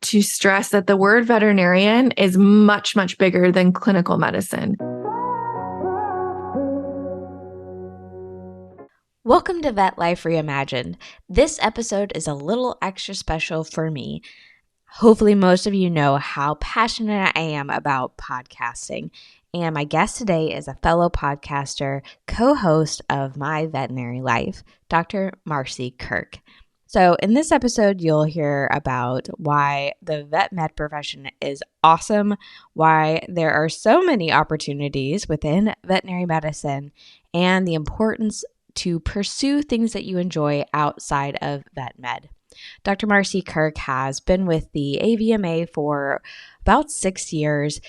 to stress that the word veterinarian is much, much bigger than clinical medicine. Welcome to Vet Life Reimagined. This episode is a little extra special for me. Hopefully, most of you know how passionate I am about podcasting. And my guest today is a fellow podcaster, co-host of My Veterinary Life, Dr. Marci Kirk. So in this episode, you'll hear about why the vet med profession is awesome, why there are so many opportunities within veterinary medicine, and the importance to pursue things that you enjoy outside of vet med. Dr. Marci Kirk has been with the AVMA for about 6 years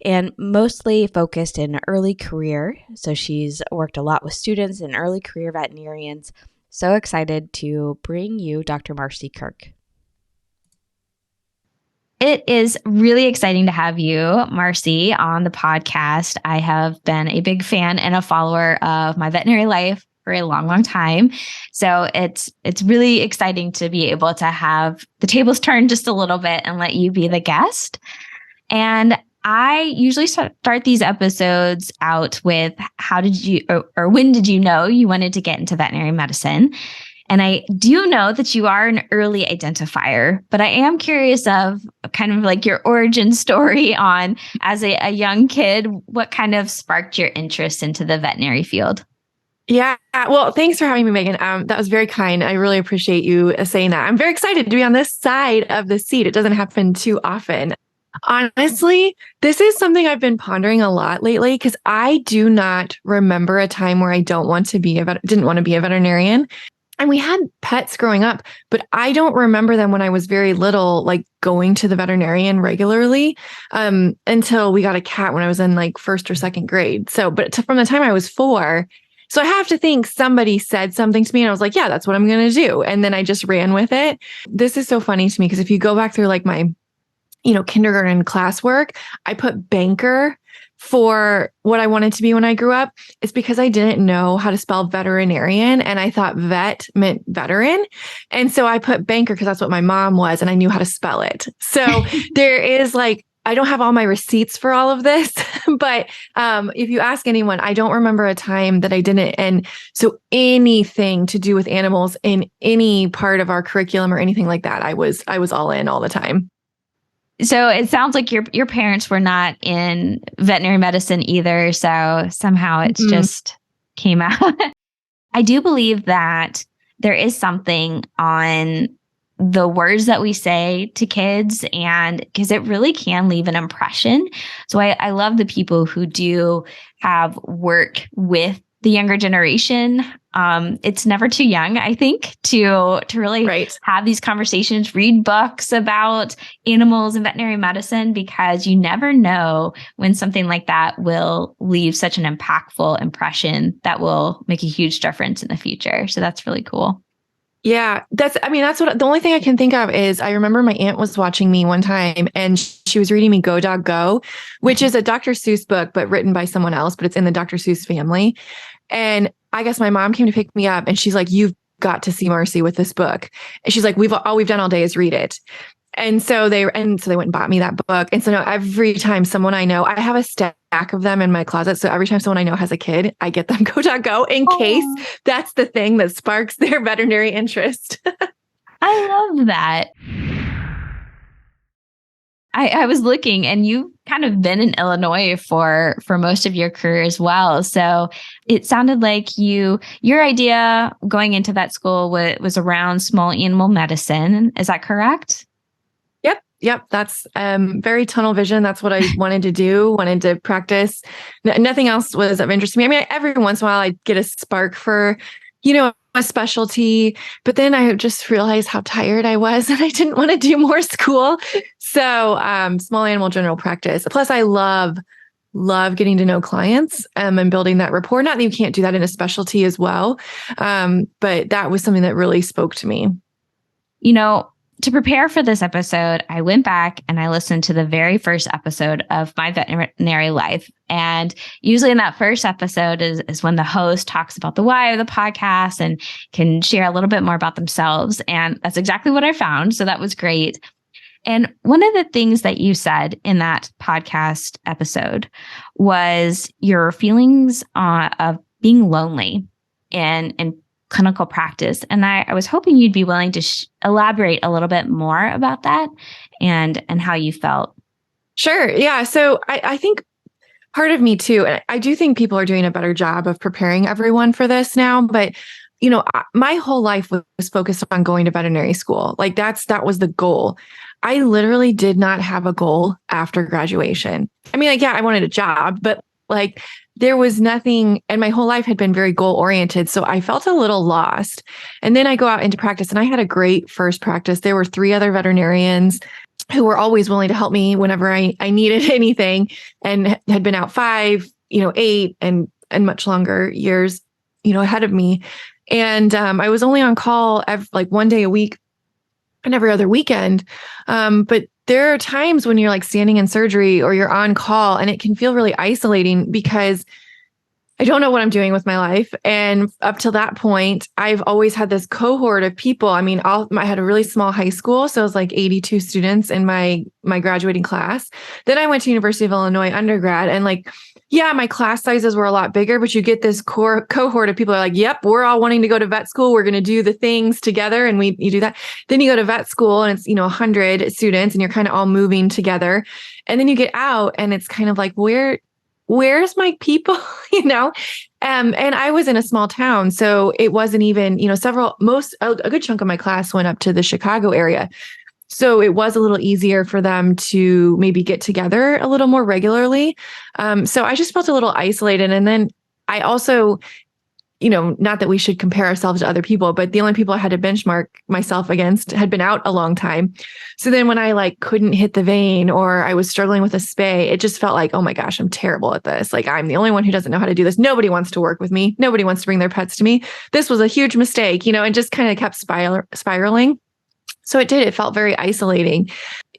and mostly focused in early career. So she's worked a lot with students and early career veterinarians. So excited to bring you Dr. Marci Kirk. It is really exciting to have you, Marci, on the podcast. I have been a big fan and a follower of My Veterinary Life for a long, long time. So it's really exciting to be able to have the tables turned just a little bit and let you be the guest. And I usually start these episodes out with how did you or when did you know you wanted to get into veterinary medicine? And I do know that you are an early identifier, but I am curious of kind of like your origin story on as a young kid, what kind of sparked your interest into the veterinary field? Yeah. Well, thanks for having me, Megan. That was very kind. I really appreciate you saying that. I'm very excited to be on this side of the seat. It doesn't happen too often. Honestly, this is something I've been pondering a lot lately because I do not remember a time where I didn't want to be a veterinarian. And we had pets growing up, but I don't remember them when I was very little, like going to the veterinarian regularly, until we got a cat when I was in like first or second grade. So, but from the time I was 4. So I have to think somebody said something to me and I was like, yeah, that's what I'm going to do. And then I just ran with it. This is so funny to me because if you go back through like my, kindergarten classwork, I put banker for what I wanted to be when I grew up. It's because I didn't know how to spell veterinarian and I thought vet meant veteran. And so I put banker because that's what my mom was and I knew how to spell it. So there is like, I don't have all my receipts for all of this, but if you ask anyone, I don't remember a time that I didn't. And so anything to do with animals in any part of our curriculum or anything like that, I was all in all the time. So it sounds like your parents were not in veterinary medicine either. So somehow it's just came out. I do believe that there is something on the words that we say to kids, and because it really can leave an impression. So I love the people who do have work with the younger generation. It's never too young, I think, to really have these conversations, read books about animals and veterinary medicine, because you never know when something like that will leave such an impactful impression that will make a huge difference in the future. So that's really cool. Yeah, that's what the only thing I can think of is I remember my aunt was watching me one time and she was reading me Go Dog Go, which is a Dr. Seuss book, but written by someone else, but it's in the Dr. Seuss family. And I guess my mom came to pick me up and she's like, you've got to see Marci with this book. And she's like, all we've done all day is read it. And so they went and bought me that book. And so now every time someone I know, I have a stack of them in my closet. So every time someone I know has a kid, I get them Go Dog Go in case that's the thing that sparks their veterinary interest. I love that. I was looking and you've kind of been in Illinois for most of your career as well. So it sounded like your idea going into vet school was around small animal medicine. Is that correct? Yep. That's very tunnel vision. That's what I wanted to do, wanted to practice. Nothing else was of interest to me. I mean, every once in a while I'd get a spark for, a specialty, but then I just realized how tired I was and I didn't want to do more school. So small animal general practice. Plus I love getting to know clients and building that rapport. Not that you can't do that in a specialty as well. But that was something that really spoke to me. To prepare for this episode, I went back and I listened to the very first episode of My Veterinary Life. And usually in that first episode is when the host talks about the why of the podcast and can share a little bit more about themselves. And that's exactly what I found. So that was great. And one of the things that you said in that podcast episode was your feelings of being lonely in clinical practice. And I was hoping you'd be willing to elaborate a little bit more about that and how you felt. Sure. Yeah. So I think part of me too, and I do think people are doing a better job of preparing everyone for this now, but my whole life was focused on going to veterinary school. Like that was the goal. I literally did not have a goal after graduation. I mean, I wanted a job, but like there was nothing, and my whole life had been very goal oriented. So I felt a little lost. And then I go out into practice, and I had a great first practice. There were 3 other veterinarians who were always willing to help me whenever I needed anything, and had been out 5, 8 and much longer years, ahead of me. And I was only on call like 1 day a week and every other weekend. But there are times when you're like standing in surgery or you're on call, and it can feel really isolating because I don't know what I'm doing with my life. And up till that point, I've always had this cohort of people. I mean, I had a really small high school, so it was like 82 students in my graduating class. Then I went to University of Illinois undergrad, and my class sizes were a lot bigger, but you get this core cohort of people who are like, yep, we're all wanting to go to vet school. We're going to do the things together. And you do that. Then you go to vet school, and it's, 100 students, and you're kind of all moving together. And then you get out, and it's kind of like, where's my people, And I was in a small town, so it wasn't even, a good chunk of my class went up to the Chicago area. So it was a little easier for them to maybe get together a little more regularly. So I just felt a little isolated. And then I also, not that we should compare ourselves to other people, but the only people I had to benchmark myself against had been out a long time. So then when I couldn't hit the vein, or I was struggling with a spay, it just felt like, oh my gosh, I'm terrible at this. Like, I'm the only one who doesn't know how to do this. Nobody wants to work with me. Nobody wants to bring their pets to me. This was a huge mistake, and just kind of kept spiraling. So it felt very isolating.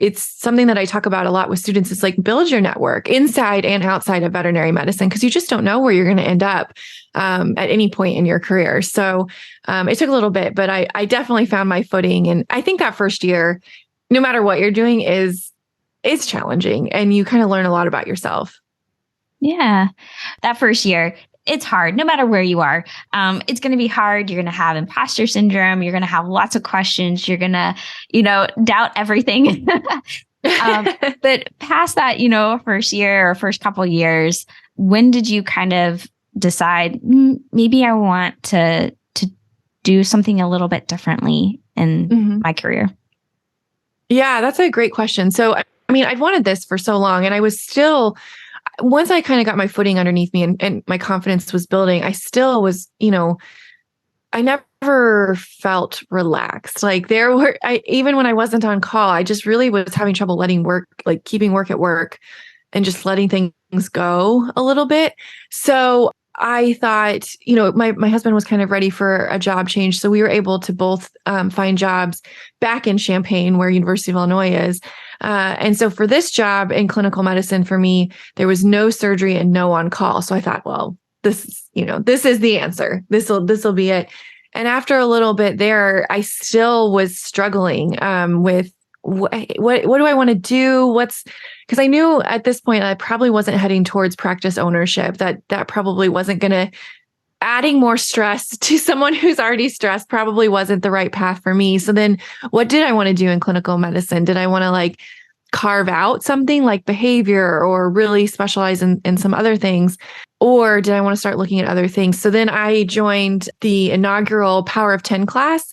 It's something that I talk about a lot with students. It's like, build your network inside and outside of veterinary medicine, because you just don't know where you're going to end up at any point in your career. So it took a little bit, but I definitely found my footing. And I think that first year, no matter what you're doing, is challenging, and you kind of learn a lot about yourself. Yeah. That first year, it's hard no matter where you are. It's going to be hard. You're going to have imposter syndrome. You're going to have lots of questions. You're going to, doubt everything. But past that, first year or first couple years, when did you kind of decide, maybe I want to do something a little bit differently in my career? Yeah, that's a great question. So, I mean, I've wanted this for so long, and I was still, once I kind of got my footing underneath me and my confidence was building, I still was, I never felt relaxed. Like even when I wasn't on call, I just really was having trouble keeping work at work and just letting things go a little bit. So I thought, my husband was kind of ready for a job change. So we were able to both find jobs back in Champaign, where University of Illinois is. And so for this job in clinical medicine, for me, there was no surgery and no on call. So I thought, well, this is the answer. This will be it. And after a little bit there, I still was struggling with what do I want to do? Because I knew at this point I probably wasn't heading towards practice ownership. That probably wasn't going to, adding more stress to someone who's already stressed probably wasn't the right path for me. So then what did I want to do in clinical medicine? Did I want to carve out something like behavior, or really specialize in some other things? Or did I want to start looking at other things? So then I joined the inaugural Power of 10 class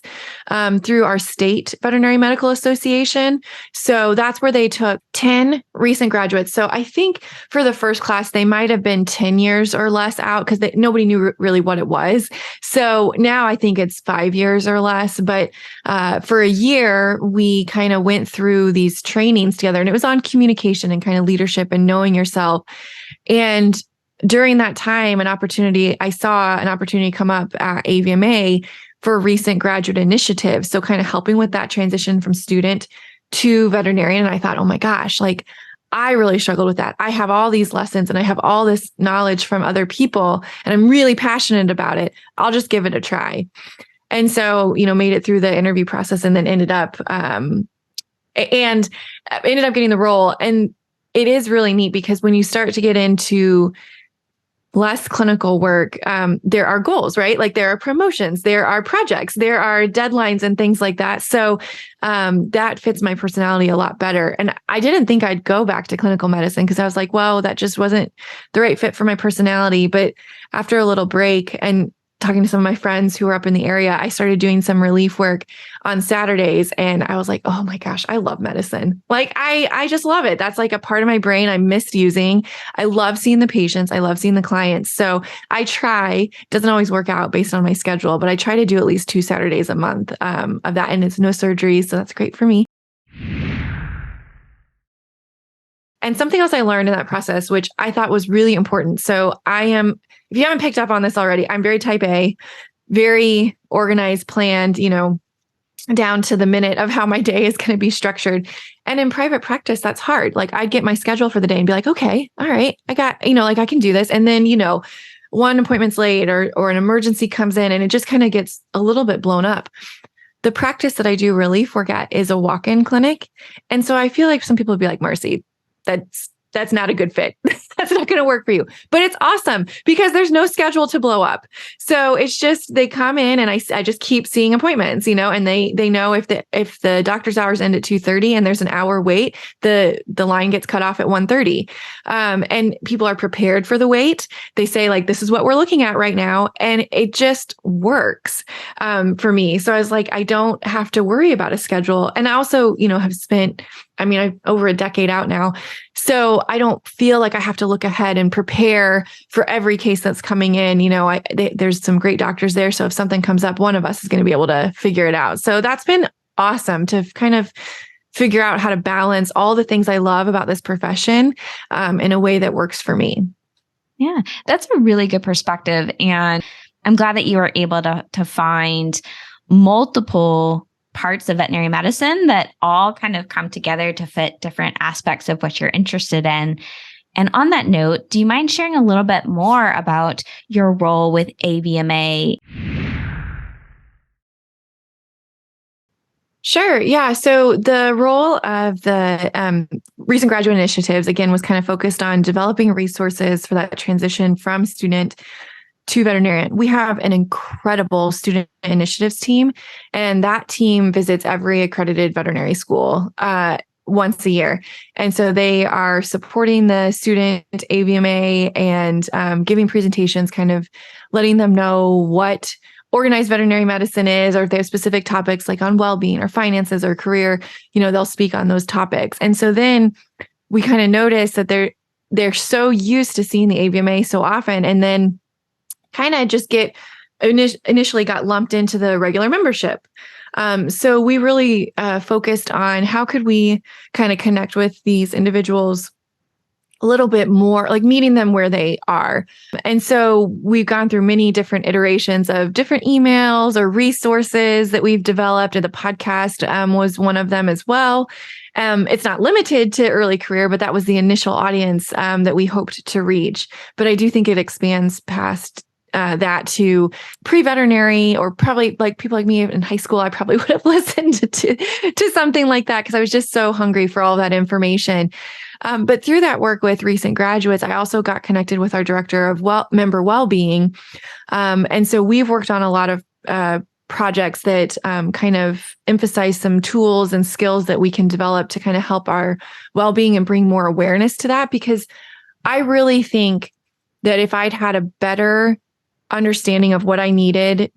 through our State Veterinary Medical Association. So that's where they took 10 recent graduates. So I think for the first class, they might have been 10 years or less out, because nobody knew really what it was. So now I think it's 5 years or less. But for a year, we kind of went through these trainings together, and it was on communication and kind of leadership and knowing yourself. And during that time, I saw an opportunity come up at AVMA for a recent graduate initiative. So kind of helping with that transition from student to veterinarian. And I thought, oh my gosh, I really struggled with that. I have all these lessons and I have all this knowledge from other people, and I'm really passionate about it. I'll just give it a try. And so, made it through the interview process, and then ended up and ended up getting the role. And it is really neat because when you start to get into less clinical work, there are goals, right? Like there are promotions, there are projects, there are deadlines and things like that. So that fits my personality a lot better. And I didn't think I'd go back to clinical medicine because I was like, well, that just wasn't the right fit for my personality. But after a little break and talking to some of my friends who were up in the area, I started doing some relief work on Saturdays. And I was like, oh my gosh, I love medicine. Like I just love it. That's like a part of my brain I'm misusing. I love seeing the patients. I love seeing the clients. So I try, doesn't always work out based on my schedule, but I try to do at least 2 Saturdays a month of that. And it's no surgery. So that's great for me. And something else I learned in that process, which I thought was really important. So if you haven't picked up on this already, I'm very type A, very organized, planned, down to the minute of how my day is going to be structured. And in private practice, that's hard. Like I'd get my schedule for the day and be like, okay, all right, I got, like I can do this. And then, one appointment's late or an emergency comes in and it just kind of gets a little bit blown up. The practice that I do relief work at is a walk-in clinic. And so I feel like some people would be like, Marci, that's not a good fit. That's not going to work for you. But it's awesome because there's no schedule to blow up. So it's just they come in and I just keep seeing appointments, and they know if the doctor's hours end at 2:30 and there's an hour wait, the line gets cut off at 1:30. And people are prepared for the wait. They say like, this is what we're looking at right now. And it just works for me. So I was like, I don't have to worry about a schedule. And I also, have spent I'm over a decade out now. So I don't feel like I have to look ahead and prepare for every case that's coming in. There's some great doctors there. So if something comes up, one of us is going to be able to figure it out. So that's been awesome to kind of figure out how to balance all the things I love about this profession in a way that works for me. Yeah, that's a really good perspective. And I'm glad that you were able to find multiple parts of veterinary medicine that all kind of come together to fit different aspects of what you're interested in. And on that note, do you mind sharing a little bit more about your role with AVMA? Sure. Yeah. So the role of the recent graduate initiatives, again, was kind of focused on developing resources for that transition from student to veterinarian. We have an incredible student initiatives team, and that team visits every accredited veterinary school once a year. And so they are supporting the student AVMA and giving presentations, kind of letting them know what organized veterinary medicine is, or if they have specific topics like on well-being or finances or career, they'll speak on those topics. And so then we kind of notice that they're so used to seeing the AVMA so often, and then kind of just initially got lumped into the regular membership. So we really focused on how could we kind of connect with these individuals a little bit more, like meeting them where they are. And so we've gone through many different iterations of different emails or resources that we've developed, and the podcast was one of them as well. It's not limited to early career, but that was the initial audience that we hoped to reach. But I do think it expands past that to pre-veterinary, or probably like people like me in high school. I probably would have listened to something like that because I was just so hungry for all that information. But through that work with recent graduates, I also got connected with our director of member well-being. And so we've worked on a lot of projects that kind of emphasize some tools and skills that we can develop to kind of help our well-being and bring more awareness to that. Because I really think that if I'd had a better understanding of what I needed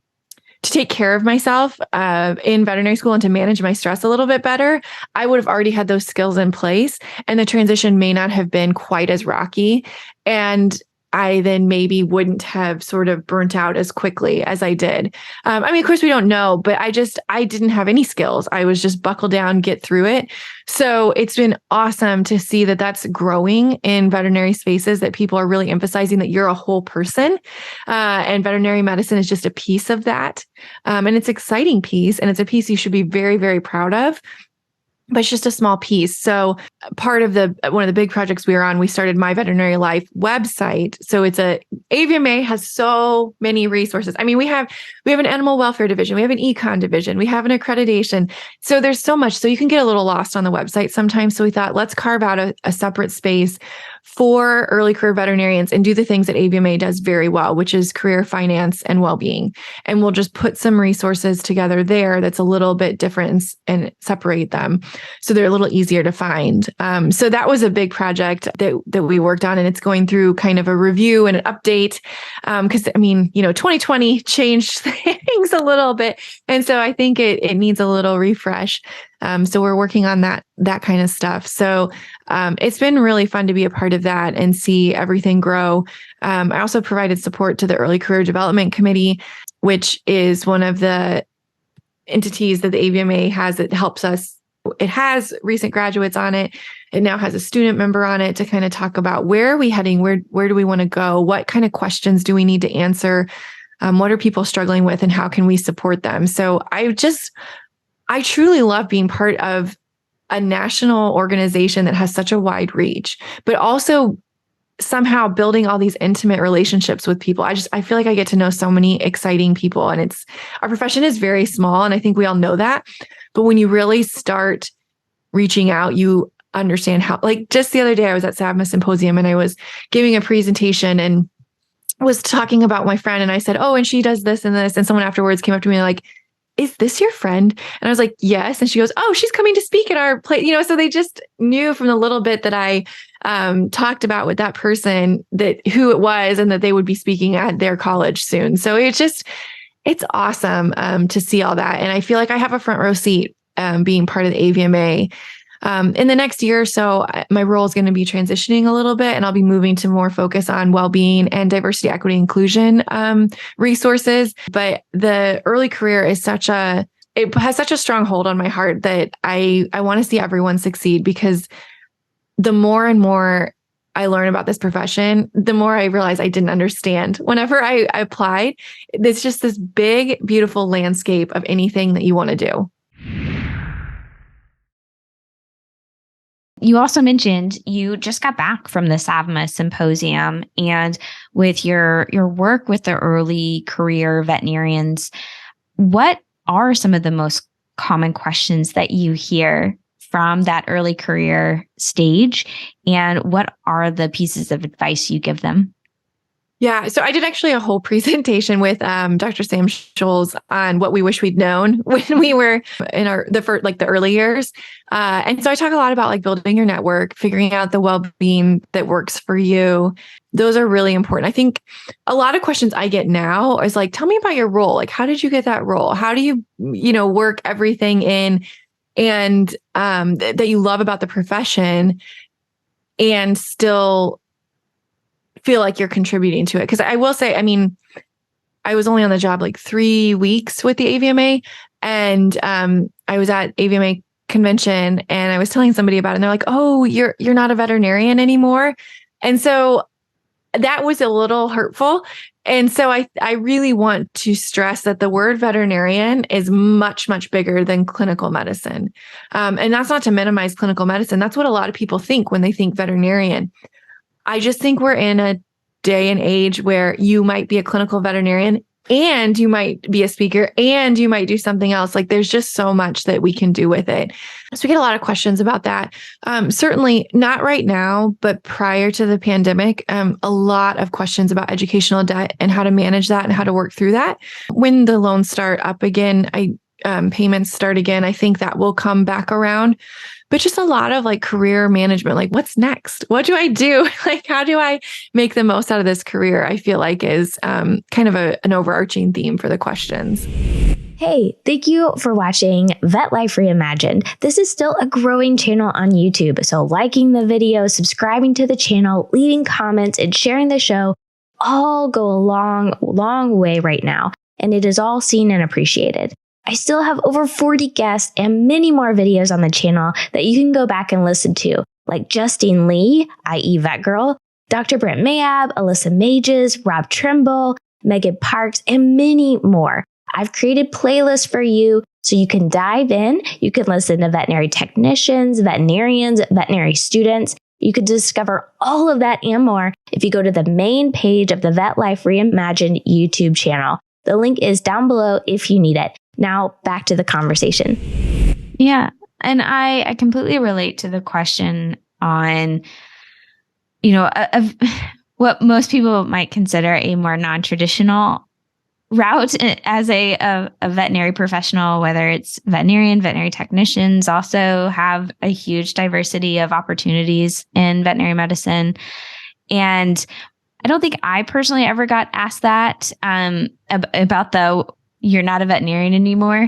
to take care of myself in veterinary school and to manage my stress a little bit better, I would have already had those skills in place, and the transition may not have been quite as rocky. And I then maybe wouldn't have sort of burnt out as quickly as I did. Of course we don't know, but I didn't have any skills. I was just buckle down, get through it. So it's been awesome to see that that's growing in veterinary spaces, that people are really emphasizing that you're a whole person. And veterinary medicine is just a piece of that. And it's an exciting piece, and it's a piece you should be very, very proud of. but it's just a small piece. So part of one of the big projects we were on, we started My Veterinary Life website. So it's AVMA has so many resources. I mean, we have an animal welfare division, we have an econ division, we have an accreditation. So there's so much. So you can get a little lost on the website sometimes. So we thought, let's carve out a separate space for early career veterinarians and do the things that AVMA does very well, which is career finance and well-being. And we'll just put some resources together there that's a little bit different and separate them so they're a little easier to find. So that was a big project that we worked on, and it's going through kind of a review and an update. Because 2020 changed things a little bit. And so I think it needs a little refresh. So we're working on that kind of stuff. So it's been really fun to be a part of that and see everything grow. I also provided support to the Early Career Development Committee, which is one of the entities that the AVMA has that helps us. It has recent graduates on it. It now has a student member on it to kind of talk about where are we heading? Where do we want to go? What kind of questions do we need to answer? What are people struggling with, and how can we support them? So I truly love being part of a national organization that has such a wide reach, but also somehow building all these intimate relationships with people. I feel like I get to know so many exciting people, and our profession is very small. And I think we all know that, but when you really start reaching out, you understand how, like just the other day I was at AVMA Symposium and I was giving a presentation and was talking about my friend. And I said, oh, and she does this and this. And someone afterwards came up to me like, is this your friend? And I was like, yes. And she goes, oh, she's coming to speak at our place. So they just knew from the little bit that I talked about with that person that who it was and that they would be speaking at their college soon. So it's awesome to see all that. And I feel like I have a front row seat being part of the AVMA. In the next year or so, my role is going to be transitioning a little bit, and I'll be moving to more focus on well-being and diversity, equity, inclusion resources. But the early career is it has such a strong hold on my heart that I want to see everyone succeed, because the more and more I learn about this profession, the more I realize I didn't understand. Whenever I applied, it's just this big, beautiful landscape of anything that you want to do. You also mentioned you just got back from the AVMA Symposium, and with your work with the early career veterinarians, what are some of the most common questions that you hear from that early career stage, and what are the pieces of advice you give them? Yeah, so I did actually a whole presentation with Dr. Sam Scholes on what we wish we'd known when we were in the early years. And so I talk a lot about like building your network, figuring out the well-being that works for you. Those are really important. I think a lot of questions I get now is like, tell me about your role. Like, how did you get that role? How do you, work everything in and that you love about the profession and still feel like you're contributing to it? Because I will say, I was only on the job like 3 weeks with the AVMA, and I was at AVMA convention and I was telling somebody about it, and they're like, oh, you're not a veterinarian anymore. And so that was a little hurtful. And so I really want to stress that the word veterinarian is much, much bigger than clinical medicine. And that's not to minimize clinical medicine. That's what a lot of people think when they think veterinarian. I just think we're in a day and age where you might be a clinical veterinarian and you might be a speaker and you might do something else. Like there's just so much that we can do with it. So we get a lot of questions about that. Certainly not right now, but prior to the pandemic, a lot of questions about educational debt and how to manage that and how to work through that. When the loans start up again, payments start again, I think that will come back around. But just a lot of like career management, like what's next? What do I do? Like, how do I make the most out of this career? I feel like is kind of an overarching theme for the questions. Hey, thank you for watching Vet Life Reimagined. This is still a growing channel on YouTube, so liking the video, subscribing to the channel, leaving comments, and sharing the show all go a long, long way right now, and it is all seen and appreciated. I still have over 40 guests and many more videos on the channel that you can go back and listen to, like Justine Lee, i.e. Vet Girl, Dr. Brent Mayab, Alyssa Mages, Rob Trimble, Megan Parks, and many more. I've created playlists for you So you can dive in, you can listen to veterinary technicians, veterinarians, veterinary students. You could discover all of that and more if you go to the main page of the Vet Life Reimagined YouTube channel. The link is down below if you need it. Now back to the conversation. Yeah. And I completely relate to the question on, of what most people might consider a more non-traditional route as a veterinary professional, whether it's veterinary technicians also have a huge diversity of opportunities in veterinary medicine. And I don't think I personally ever got asked that about you're not a veterinarian anymore.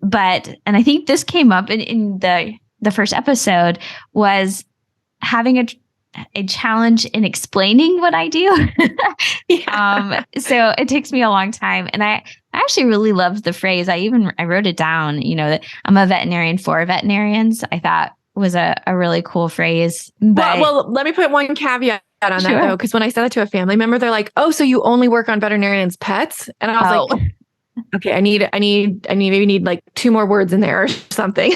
And I think this came up in the first episode, was having a challenge in explaining what I do. So it takes me a long time. And I actually really loved the phrase. I wrote it down, that I'm a veterinarian for veterinarians. I thought was a really cool phrase. But well, let me put one caveat on that though, because when I said that to a family member, they're like, "Oh, so you only work on veterinarians' pets?" And I was like, okay, I maybe need like 2 more words in there or something.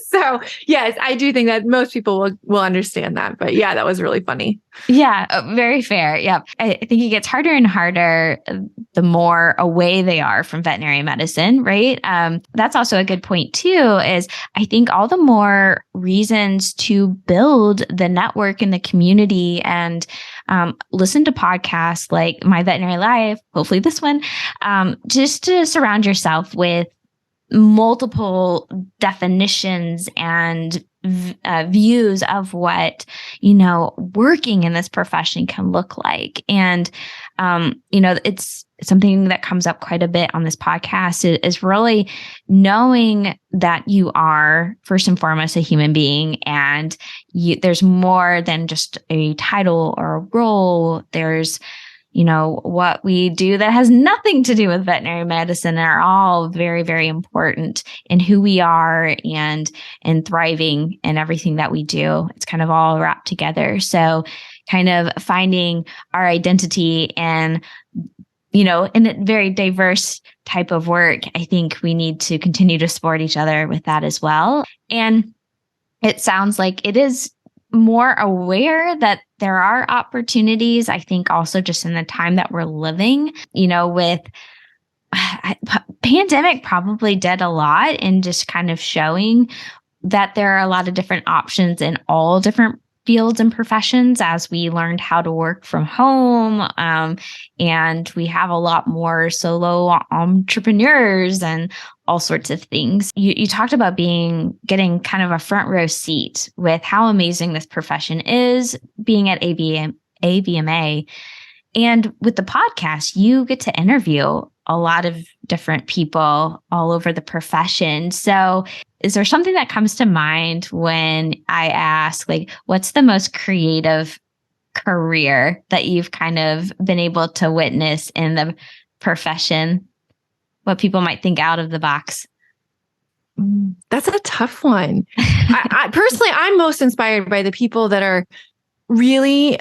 So yes, I do think that most people will understand that. But yeah, that was really funny. Yeah, very fair. Yeah. I think it gets harder and harder the more away they are from veterinary medicine, right? That's also a good point too, is I think all the more reasons to build the network in the community and listen to podcasts like My Veterinary Life, hopefully this one, just to surround yourself with multiple definitions and views of what, working in this profession can look like. And, it's something that comes up quite a bit on this podcast is really knowing that you are first and foremost a human being, and there's more than just a title or a role. There's what we do that has nothing to do with veterinary medicine are all very, very important in who we are and thriving in everything that we do. It's kind of all wrapped together. So kind of finding our identity and, in a very diverse type of work, I think we need to continue to support each other with that as well. And it sounds like it is more aware that there are opportunities. I think also just in the time that we're living, with pandemic probably did a lot in just kind of showing that there are a lot of different options in all different fields and professions as we learned how to work from home. And we have a lot more solo entrepreneurs and all sorts of things. You talked about getting kind of a front row seat with how amazing this profession is, being at AVMA. And with the podcast, you get to interview a lot of different people all over the profession. So is there something that comes to mind when I ask, like, what's the most creative career that you've kind of been able to witness in the profession? What people might think out of the box? That's a tough one. I personally, I'm most inspired by the people that are really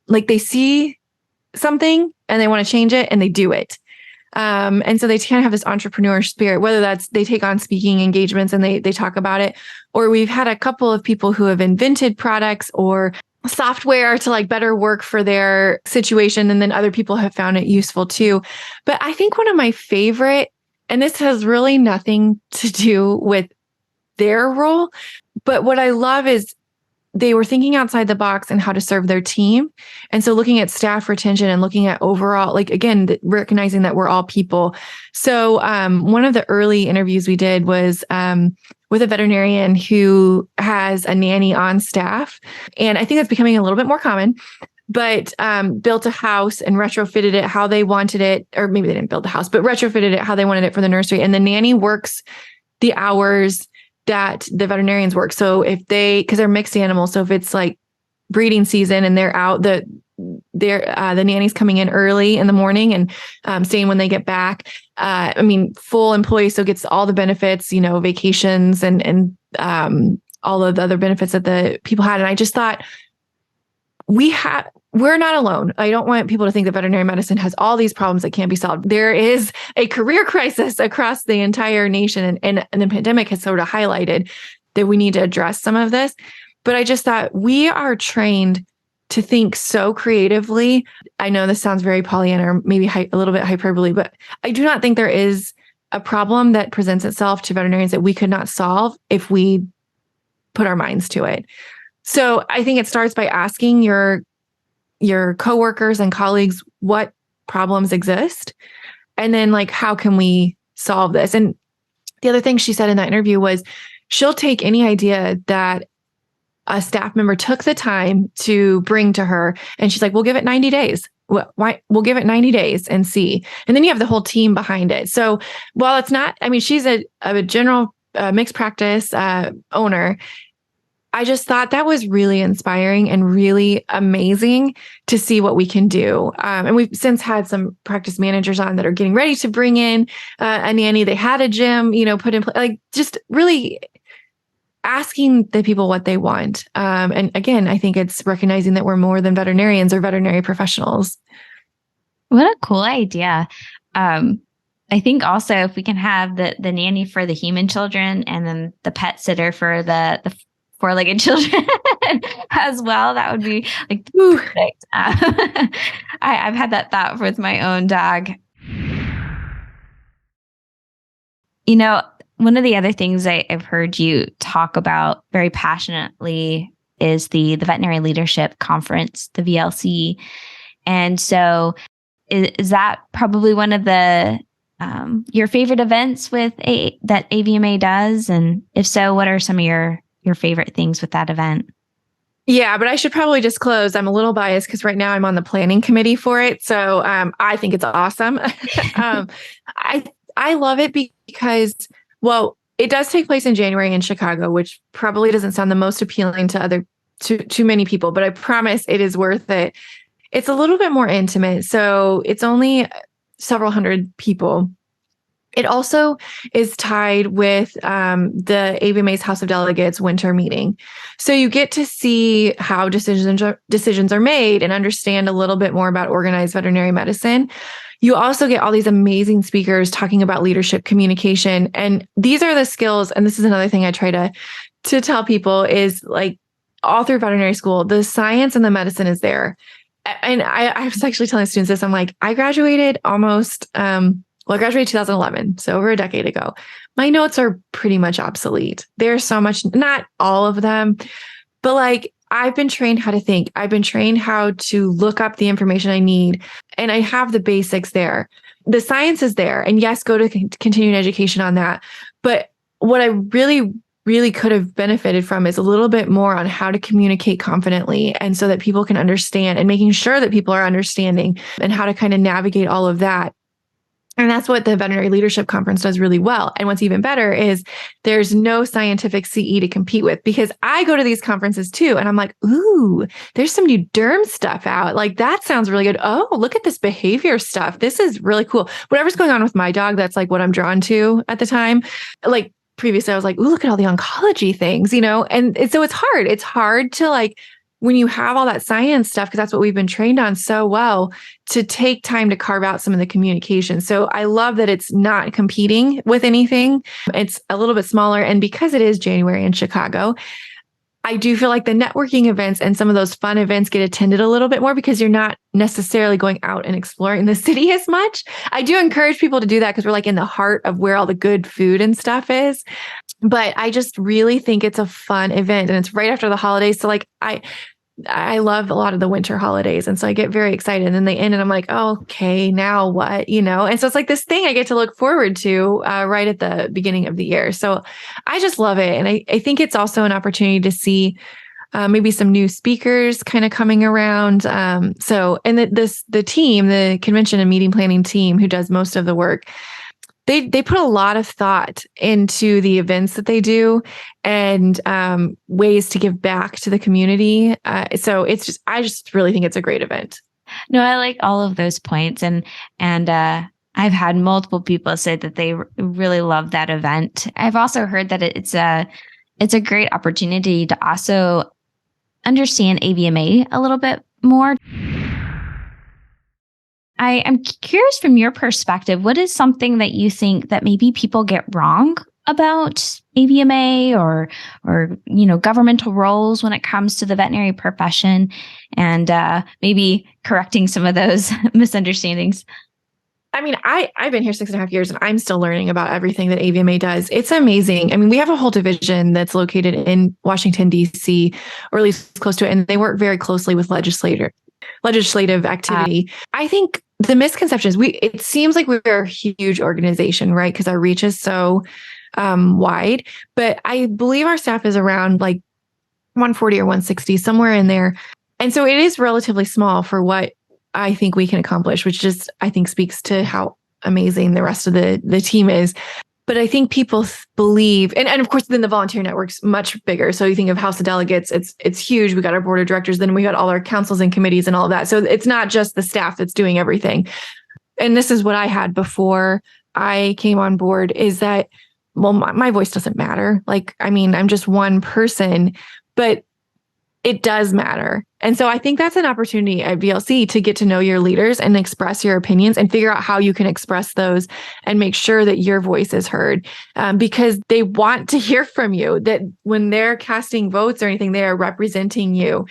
like they see something and they want to change it and they do it. And so they kind of have this entrepreneur spirit, whether that's they take on speaking engagements and they talk about it, or we've had a couple of people who have invented products or software to like better work for their situation. And then other people have found it useful too. But I think one of my favorite, and this has really nothing to do with their role, but what I love is they were thinking outside the box and how to serve their team. And so looking at staff retention and looking at overall, like, again, recognizing that we're all people. So one of the early interviews we did was with a veterinarian who has a nanny on staff. And I think that's becoming a little bit more common, but built a house and retrofitted it how they wanted it, or maybe they didn't build the house, but retrofitted it how they wanted it for the nursery. And the nanny works the hours that the veterinarians work. So if because they're mixed animals, so if it's like breeding season and they're out, the nanny's coming in early in the morning and staying when they get back. Full employee, so gets all the benefits, vacations and all of the other benefits that the people had. And I just thought, we're not alone. I don't want people to think that veterinary medicine has all these problems that can't be solved. There is a career crisis across the entire nation, and the pandemic has sort of highlighted that we need to address some of this. But I just thought we are trained to think so creatively. I know this sounds very Pollyanna or maybe a little bit hyperbole, but I do not think there is a problem that presents itself to veterinarians that we could not solve if we put our minds to it. So I think it starts by asking your coworkers and colleagues what problems exist, and then like, how can we solve this? And the other thing she said in that interview was she'll take any idea that a staff member took the time to bring to her, and she's like, we'll give it 90 days. We'll give it 90 days and see. And then you have the whole team behind it. So while it's not, I mean, she's a general mixed practice owner. I just thought that was really inspiring and really amazing to see what we can do. And we've since had some practice managers on that are getting ready to bring in a nanny. They had a gym, put in place, like just really asking the people what they want. And again, I think it's recognizing that we're more than veterinarians or veterinary professionals. What a cool idea. I think also if we can have the nanny for the human children and then the pet sitter for the four-legged children as well, that would be like perfect. I've had that thought with my own dog. One of the other things I've heard you talk about very passionately is the Veterinary Leadership Conference, the VLC. And so is that probably one of the your favorite events with that AVMA does? And if so, what are some of your favorite things with that event? Yeah, but I should probably disclose I'm a little biased because right now I'm on the planning committee for it. So I think it's awesome. I love it because, well, it does take place in January in Chicago, which probably doesn't sound the most appealing to many people, but I promise it is worth it. It's a little bit more intimate. So it's only several hundred people. It also is tied with the AVMA's House of Delegates winter meeting. So you get to see how decisions are made and understand a little bit more about organized veterinary medicine. You also get all these amazing speakers talking about leadership, communication. And these are the skills. And this is another thing I try to tell people is like all through veterinary school, the science and the medicine is there. And I was actually telling students this. I'm like, I graduated I graduated 2011, so over a decade ago. My notes are pretty much obsolete. There's so much, not all of them, but like I've been trained how to think. I've been trained how to look up the information I need, and I have the basics there. The science is there, and yes, go to continuing education on that. But what I really, really could have benefited from is a little bit more on how to communicate confidently, and so that people can understand, and making sure that people are understanding, and how to kind of navigate all of that. And that's what the Veterinary Leadership Conference does really well. And what's even better is there's no scientific CE to compete with, because I go to these conferences too. And I'm like, ooh, there's some new derm stuff out. Like that sounds really good. Oh, look at this behavior stuff. This is really cool. Whatever's going on with my dog, that's like what I'm drawn to at the time. Like previously I was like, ooh, look at all the oncology things, And so it's hard. It's hard to like, when you have all that science stuff, because that's what we've been trained on so well, to take time to carve out some of the communication. So I love that it's not competing with anything. It's a little bit smaller. And because it is January in Chicago, I do feel like the networking events and some of those fun events get attended a little bit more because you're not necessarily going out and exploring the city as much. I do encourage people to do that because we're like in the heart of where all the good food and stuff is. But I just really think it's a fun event, and it's right after the holidays. So like I love a lot of the winter holidays. And so I get very excited, and then they end and I'm like, oh, okay, now what, And so it's like this thing I get to look forward to right at the beginning of the year. So I just love it. And I think it's also an opportunity to see maybe some new speakers kind of coming around. And the team, the convention and meeting planning team who does most of the work, They put a lot of thought into the events that they do and ways to give back to the community. So I just really think it's a great event. No, I like all of those points, and I've had multiple people say that they really love that event. I've also heard that it's a great opportunity to also understand AVMA a little bit more. I'm curious from your perspective, what is something that you think that maybe people get wrong about AVMA or governmental roles when it comes to the veterinary profession, and maybe correcting some of those misunderstandings? I mean, I've been here 6.5 years and I'm still learning about everything that AVMA does. It's amazing. I mean, we have a whole division that's located in Washington, D.C., or at least close to it, and they work very closely with legislative activity. I think the misconception is it seems like we're a huge organization, right? Because our reach is so wide, but I believe our staff is around like 140 or 160, somewhere in there. And so it is relatively small for what I think we can accomplish, which just, I think, speaks to how amazing the rest of the team is. But I think people believe, and of course, then the volunteer network's much bigger. So you think of House of Delegates, it's huge. We got our board of directors, then we got all our councils and committees and all of that. So it's not just the staff that's doing everything. And this is what I had before I came on board, is that, well, my voice doesn't matter. Like, I mean, I'm just one person, but it does matter. And so I think that's an opportunity at VLC to get to know your leaders and express your opinions and figure out how you can express those and make sure that your voice is heard, because they want to hear from you, that when they're casting votes or anything, they are representing you.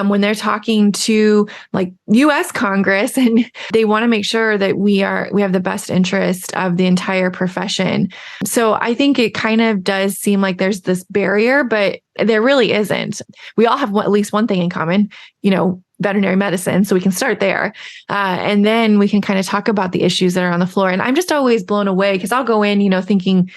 When they're talking to like US Congress, and they want to make sure that we have the best interest of the entire profession. So I think it kind of does seem like there's this barrier, but there really isn't. We all have at least one thing in common, veterinary medicine. So we can start there. And then we can kind of talk about the issues that are on the floor. And I'm just always blown away because I'll go in, thinking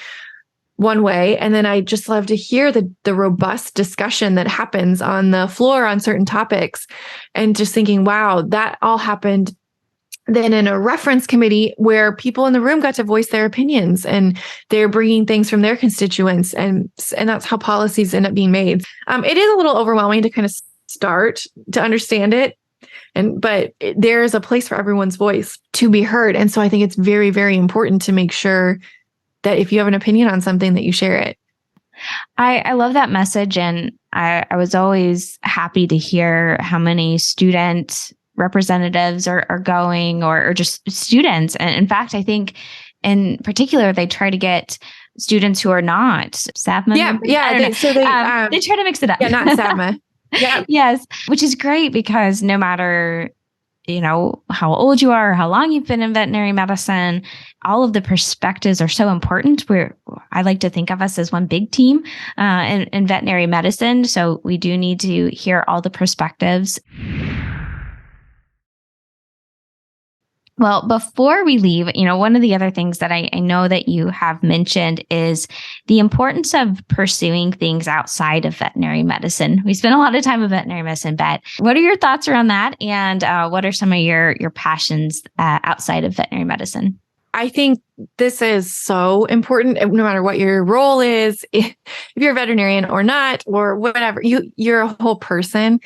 one way, and then I just love to hear the robust discussion that happens on the floor on certain topics, and just thinking, wow, that all happened then in a reference committee where people in the room got to voice their opinions and they're bringing things from their constituents. And that's how policies end up being made. It is a little overwhelming to kind of start to understand it. But there's a place for everyone's voice to be heard. And so I think it's very, very important to make sure that if you have an opinion on something, that you share it. I love that message. And I was always happy to hear how many student representatives are going, or just students. And in fact, I think in particular, they try to get students who are not SAVMA. They try to mix it up. Yeah, not SAVMA. Yeah. Yes, which is great, because no matter how old you are, or how long you've been in veterinary medicine, all of the perspectives are so important. I like to think of us as one big team in veterinary medicine. So we do need to hear all the perspectives. Well, before we leave, one of the other things that I know that you have mentioned is the importance of pursuing things outside of veterinary medicine. We spend a lot of time with veterinary medicine, but what are your thoughts around that? And what are some of your passions outside of veterinary medicine? I think this is so important, no matter what your role is, if you're a veterinarian or not, or whatever, you're a whole person.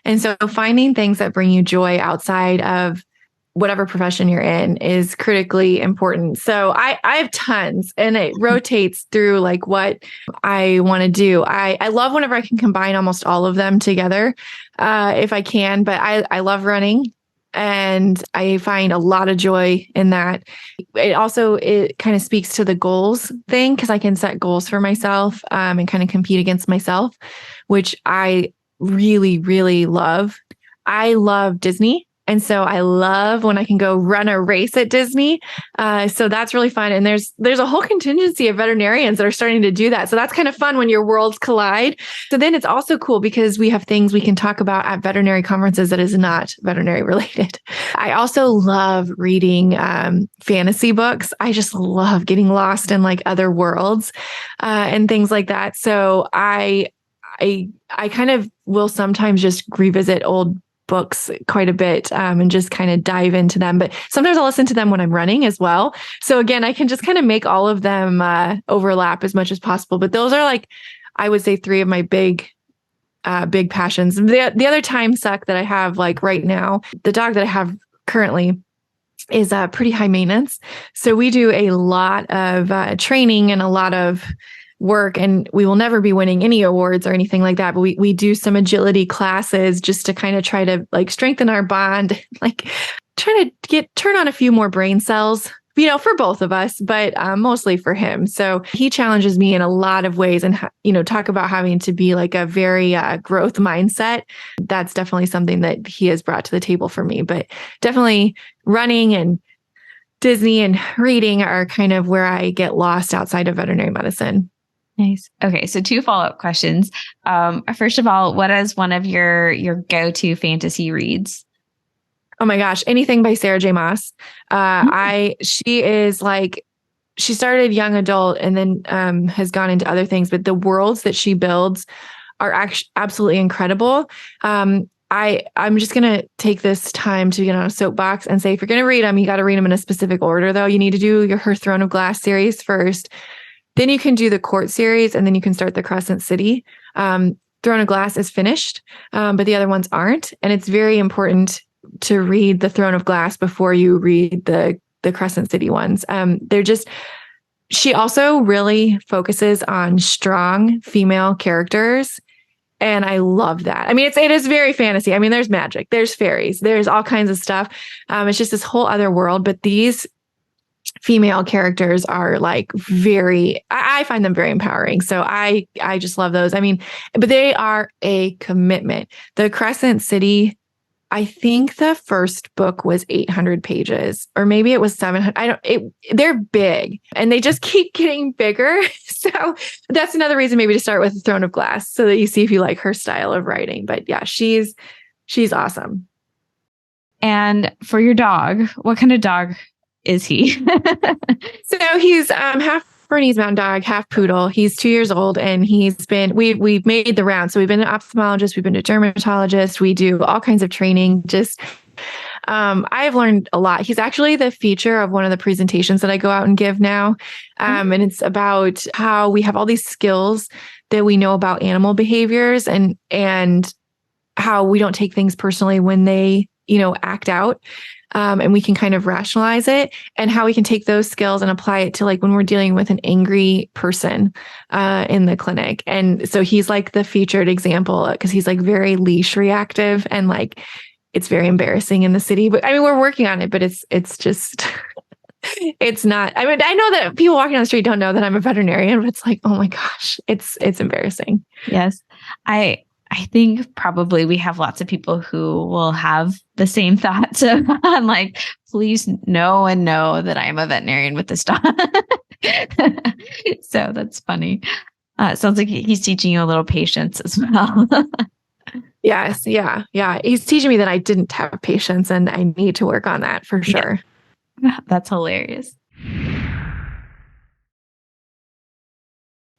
And so finding things that bring you joy outside of whatever profession you're in is critically important. So I have tons, and it rotates through like what I want to do. I love whenever I can combine almost all of them together, if I can, but I love running, and I find a lot of joy in that. It kind of speaks to the goals thing, because I can set goals for myself and kind of compete against myself, which I really, really love. I love Disney. And so I love when I can go run a race at Disney. So that's really fun. And there's a whole contingency of veterinarians that are starting to do that. So that's kind of fun when your worlds collide. So then it's also cool because we have things we can talk about at veterinary conferences that is not veterinary related. I also love reading fantasy books. I just love getting lost in like other worlds and things like that. So I kind of will sometimes just revisit old books quite a bit and just kind of dive into them. But sometimes I'll listen to them when I'm running as well. So again, I can just kind of make all of them overlap as much as possible. But those are like, I would say, three of my big passions. The other time suck that I have like right now, the dog that I have currently is pretty high maintenance. So we do a lot of training and a lot of work, and we will never be winning any awards or anything like that. But we do some agility classes just to kind of try to like strengthen our bond, like trying to turn on a few more brain cells, for both of us, but mostly for him. So he challenges me in a lot of ways, and, talk about having to be like a very growth mindset. That's definitely something that he has brought to the table for me, but definitely running and Disney and reading are kind of where I get lost outside of veterinary medicine. Nice. Okay. So 2 follow-up questions. First of all, what is one of your go-to fantasy reads? Oh my gosh, anything by Sarah J. Maas. She is like, she started young adult and then has gone into other things, but the worlds that she builds are actually absolutely incredible. I'm just going to take this time to get on a soapbox and say, if you're going to read them, you got to read them in a specific order, though. You need to do her Throne of Glass series first. Then you can do the Court series, and then you can start the Crescent City. Throne of Glass is finished, but the other ones aren't. And it's very important to read the Throne of Glass before you read the Crescent City ones. She also really focuses on strong female characters. And I love that. I mean, it is very fantasy. I mean, there's magic, there's fairies, there's all kinds of stuff. It's just this whole other world, but these female characters are like I find them very empowering. So I just love those. I mean, but they are a commitment. The Crescent City, I think the first book was 800 pages, or maybe it was 700. They're big, and they just keep getting bigger. So that's another reason maybe to start with the Throne of Glass, so that you see if you like her style of writing. But yeah, she's awesome. And for your dog, what kind of dog is he? So he's half Bernese Mountain Dog, half poodle. He's 2 years old, and we've made the round. So we've been to ophthalmologists, we've been to dermatologists, we do all kinds of training. I've learned a lot. He's actually the feature of one of the presentations that I go out and give now. And it's about how we have all these skills that we know about animal behaviors, and how we don't take things personally when they, act out. And we can kind of rationalize it, and how we can take those skills and apply it to like when we're dealing with an angry person in the clinic. And so he's like the featured example, because he's like very leash reactive, and like it's very embarrassing in the city. But I mean, we're working on it, but it's just it's not. I mean, I know that people walking on the street don't know that I'm a veterinarian, but it's like, oh my gosh, it's embarrassing. Yes. I think probably we have lots of people who will have the same thoughts of like, please know and know that I am a veterinarian with this dog. So that's funny. It sounds like he's teaching you a little patience as well. Yes. Yeah. He's teaching me that I didn't have patience, and I need to work on that for sure. Yeah. That's hilarious.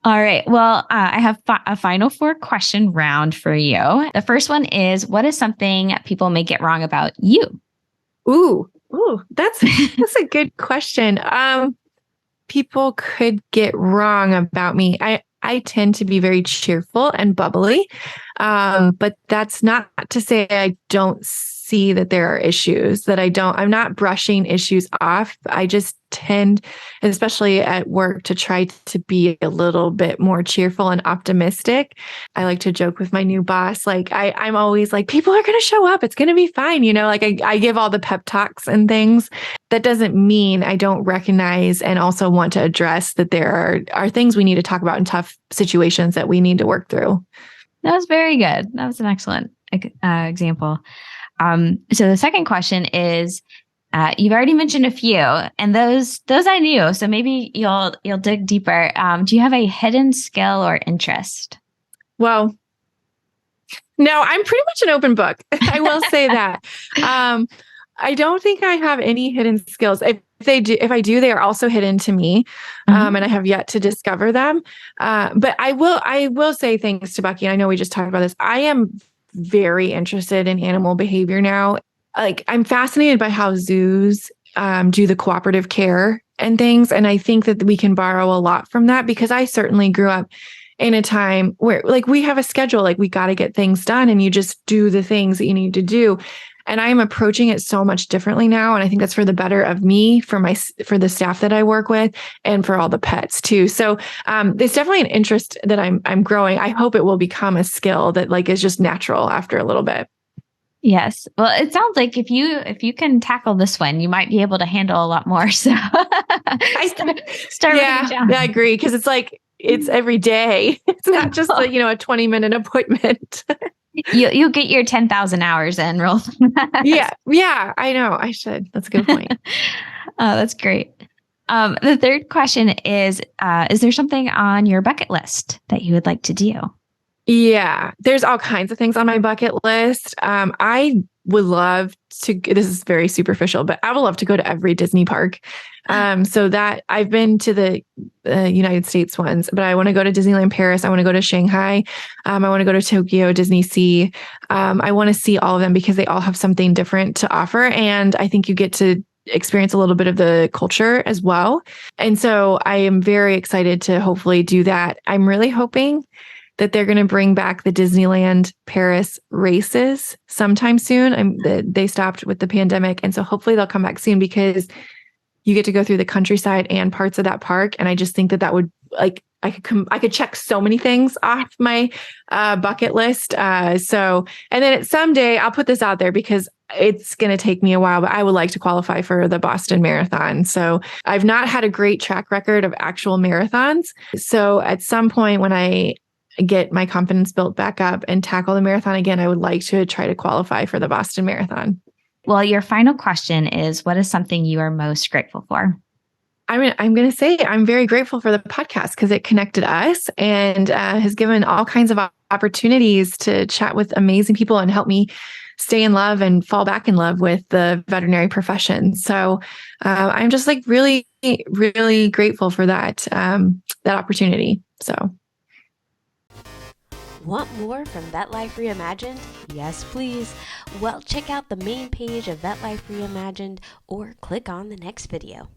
All right. Well, I have a final 4-question round for you. The first one is, what is something people may get wrong about you? Ooh, that's a good question. People could get wrong about me. I tend to be very cheerful and bubbly, but that's not to say I don't see that there are issues that I'm not brushing issues off. I just tend, especially at work, to try to be a little bit more cheerful and optimistic. I like to joke with my new boss. Like I'm always like, people are going to show up. It's going to be fine. Like I give all the pep talks and things. That doesn't mean I don't recognize and also want to address that there are things we need to talk about in tough situations that we need to work through. That was very good. That was an excellent example. So the second question is, you've already mentioned a few, and those I knew. So maybe you'll dig deeper. Do you have a hidden skill or interest? Well, no, I'm pretty much an open book. I will say that. I don't think I have any hidden skills. If I do, they are also hidden to me, and I have yet to discover them. But I will say, thanks to Bucky, and I know we just talked about this, I am very interested in animal behavior now. Like I'm fascinated by how zoos do the cooperative care and things. And I think that we can borrow a lot from that, because I certainly grew up in a time where like we have a schedule, like we got to get things done, and you just do the things that you need to do. And I am approaching it so much differently now. And I think that's for the better of me, for the staff that I work with, and for all the pets too. So there's definitely an interest that I'm growing. I hope it will become a skill that like is just natural after a little bit. Yes. Well, it sounds like if you can tackle this one, you might be able to handle a lot more. So start yeah, I agree. Because it's like, it's every day. It's not just a 20-minute appointment. You'll get your 10,000 hours in real fast. Yeah, I know. I should. That's a good point. Oh, that's great. The third question is there something on your bucket list that you would like to do? Yeah, there's all kinds of things on my bucket list. I would love to, this is very superficial, but I would love to go to every Disney park. So that I've been to the United States ones, but I want to go to Disneyland Paris. I want to go to Shanghai. I want to go to Tokyo, Disney Sea. I want to see all of them because they all have something different to offer. And I think you get to experience a little bit of the culture as well. And so I am very excited to hopefully do that. I'm really hoping that they're going to bring back the Disneyland Paris races sometime soon. They stopped with the pandemic. And so hopefully they'll come back soon because you get to go through the countryside and parts of that park. And I just think that would like, I could check so many things off my bucket list. And then someday I'll put this out there because it's going to take me a while, but I would like to qualify for the Boston Marathon. So I've not had a great track record of actual marathons. So at some point when I get my confidence built back up and tackle the marathon again, I would like to try to qualify for the Boston Marathon. Well, your final question is, what is something you are most grateful for? I'm going to say I'm very grateful for the podcast because it connected us and has given all kinds of opportunities to chat with amazing people and help me stay in love and fall back in love with the veterinary profession. So I'm just like really, really grateful for that opportunity. So. Want more from Vet Life Reimagined? Yes, please. Well, check out the main page of Vet Life Reimagined or click on the next video.